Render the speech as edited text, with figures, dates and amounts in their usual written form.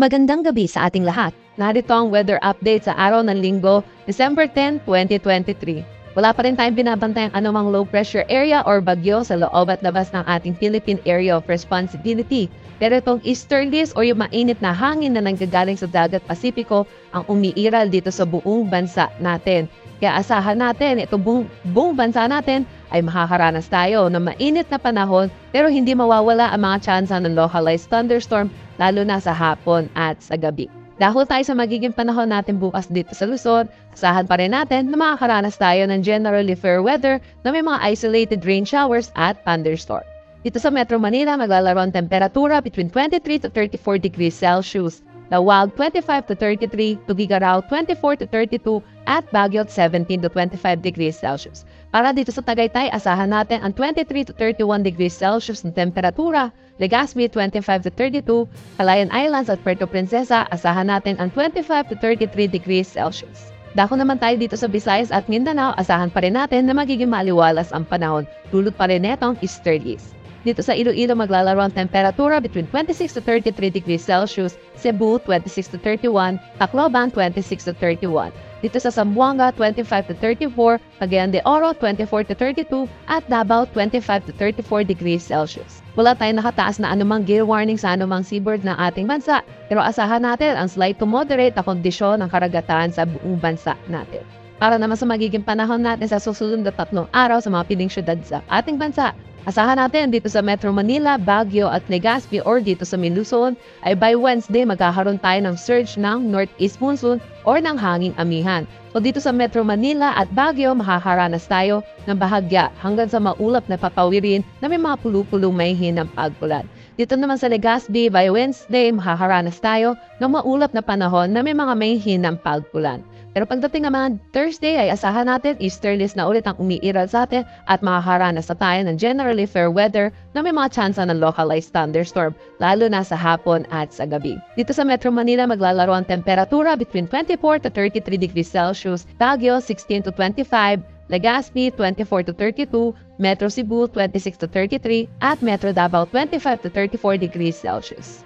Magandang gabi sa ating lahat. Narito ang weather update sa araw ng Linggo, December 10, 2023. Wala pa rin tayong binabantayang anumang low pressure area or bagyo sa loob at labas ng ating Philippine Area of Responsibility. Pero itong easterlies o yung mainit na hangin na nanggagaling sa dagat Pasipiko ang umiiral dito sa buong bansa natin. Kaya asahan natin, itong buong bansa natin ay makakaranas tayo ng mainit na panahon pero hindi mawawala ang mga tsansa ng localized thunderstorm lalo na sa hapon at sa gabi. Dahil tayo sa magiging panahon natin bukas dito sa Luzon, asahan pa rin natin na makakaranas tayo ng generally fair weather na may mga isolated rain showers at thunderstorm. Dito sa Metro Manila, maglalaro ang temperatura between 23 to 34 degrees Celsius. Lawag 25 to 33, Tugigaraw 24 to 32, at Baguio 17 to 25 degrees Celsius. Para dito sa Tagaytay, asahan natin ang 23 to 31 degrees Celsius ng temperatura. Legazpi 25 to 32, Calayan Islands at Puerto Princesa, asahan natin ang 25 to 33 degrees Celsius. Dako naman tayo dito sa Visayas at Mindanao, asahan pa rin natin na magiging maliwalas ang panahon. Dulot pa rin netong easterlies. Dito sa Iloilo, maglalaro ang temperatura between 26 to 33 degrees Celsius, Cebu 26 to 31, Tacloban 26 to 31. Dito sa Zamboanga 25 to 34, Cagayan de Oro 24 to 32, at Davao 25 to 34 degrees Celsius. Wala tayong nakataas na anumang gale warning sa anumang seaboard ng ating bansa, pero asahan natin ang slight to moderate na kondisyon ng karagatan sa buong bansa natin. Para naman sa magiging panahon natin sa susunod na 3 araw sa mga piling syudad sa ating bansa, asahan natin dito sa Metro Manila, Baguio at Legazpi or dito sa Luzon ay by Wednesday magkakaroon tayo ng surge ng northeast monsoon or ng hanging amihan. So dito sa Metro Manila at Baguio makakaranas tayo ng bahagya hanggang sa maulap na papawirin na may mga pulu-pulong may hinang pagkulan. Dito naman sa Legazpi by Wednesday makakaranas tayo ng maulap na panahon na may mga may hinang pagkulan. Pero pagdating naman Thursday ay asahan natin easterlies na ulit ang umiiral sa atin at makakaranas na tayo ng generally fair weather na may mga tsansa ng localized thunderstorm lalo na sa hapon at sa gabi. Dito sa Metro Manila maglalaro ang temperatura between 24 to 33 degrees Celsius, Baguio 16 to 25, Legazpi 24 to 32, Metro Cebu 26 to 33, at Metro Davao 25 to 34 degrees Celsius.